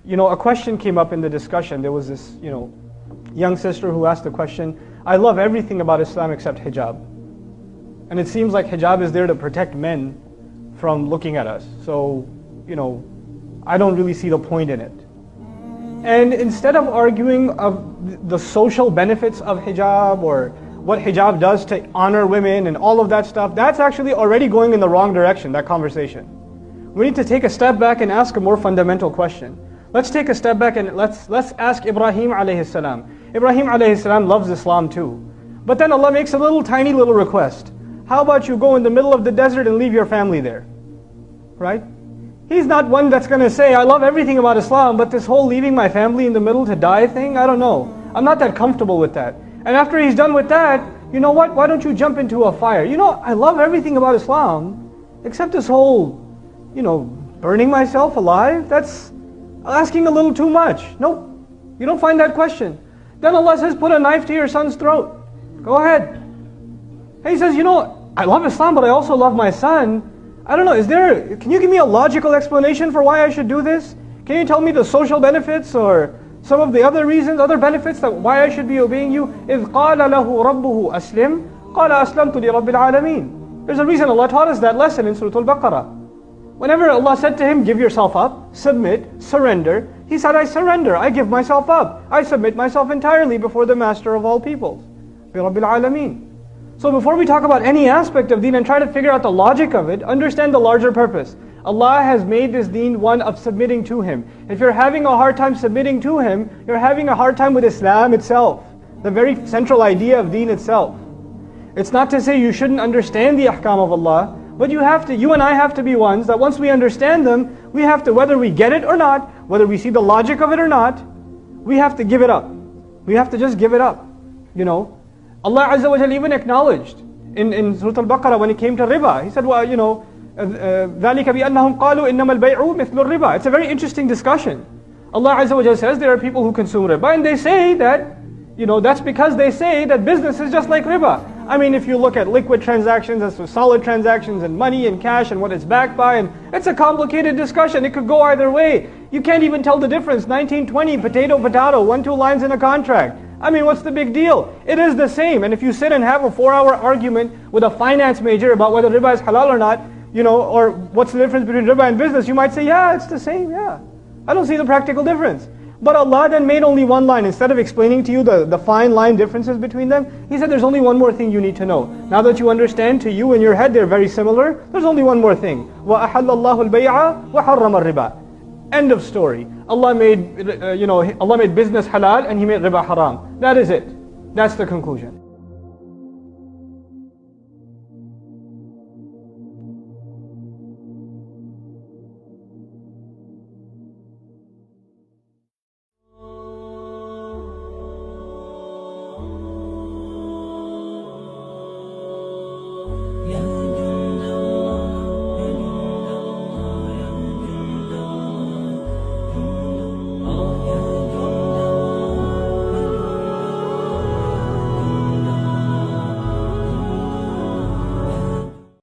A question came up in the discussion. There was this, young sister who asked the question, I love everything about Islam except hijab. And it seems like hijab is there to protect men from looking at us. So, I don't really see the point in it. And instead of arguing of the social benefits of hijab or what hijab does to honor women and all of that stuff, that's actually already going in the wrong direction, that conversation. We need to take a step back and ask a more fundamental question. Let's take a step back and let's ask Ibrahim alayhi salam. Ibrahim alayhi salam loves Islam too. But then Allah makes a tiny little request. How about you go in the middle of the desert and leave your family there? Right? He's not one that's going to say, I love everything about Islam, but this whole leaving my family in the middle to die thing, I don't know. I'm not that comfortable with that. And after he's done with that, you know what? Why don't you jump into a fire? I love everything about Islam, except this whole, burning myself alive. That's asking a little too much. Nope. You don't find that question. Then Allah says, put a knife to your son's throat. Go ahead. And he says, I love Islam, but I also love my son. I don't know, can you give me a logical explanation for why I should do this? Can you tell me the social benefits or some of the other reasons, other benefits that why I should be obeying you? إِذْ قَالَ لَهُ رَبُّهُ أَسْلِمْ قَالَ أَسْلَمْتُ لِرَبِّ الْعَالَمِينَ. There's a reason Allah taught us that lesson in Surah Al-Baqarah. Whenever Allah said to him, give yourself up, submit, surrender, he said, I surrender, I give myself up. I submit myself entirely before the master of all peoples, بِرَبِّ الْعَالَمِينَ. So before we talk about any aspect of deen and try to figure out the logic of it, understand the larger purpose. Allah has made this deen one of submitting to Him. If you're having a hard time submitting to Him, you're having a hard time with Islam itself, the very central idea of deen itself. It's not to say you shouldn't understand the ahkam of Allah, but you and I have to be ones that once we understand them, we have to, whether we get it or not, whether we see the logic of it or not, we have to give it up. We have to just give it up, Allah Azza wa Jalla even acknowledged in Surah Al-Baqarah when it came to riba. He said, ذَلِكَ بِأَنَّهُمْ قَالُوا إِنَّمَا الْبَيْعُ مِثْلُ الرِّبَا. It's a very interesting discussion. Allah Azza wa Jalla says there are people who consume riba and they say that, that's because they say that business is just like riba. I mean, if you look at liquid transactions as to solid transactions and money and cash and what it's backed by, and it's a complicated discussion. It could go either way. You can't even tell the difference. 1920, potato, 1-2 lines in a contract. I mean, what's the big deal? It is the same. And if you sit and have a 4-hour argument with a finance major about whether riba is halal or not, or what's the difference between riba and business, you might say, yeah, it's the same, yeah. I don't see the practical difference. But Allah then made only one line. Instead of explaining to you the fine line differences between them, He said there's only one more thing you need to know. Now that you understand, to you in your head they're very similar, there's only one more thing. وَأَحَلَّ اللَّهُ الْبَيْعَ وَحَرَّمَ الرِّبَى. End of story. Allah made business halal and He made riba haram. That is it. That's the conclusion.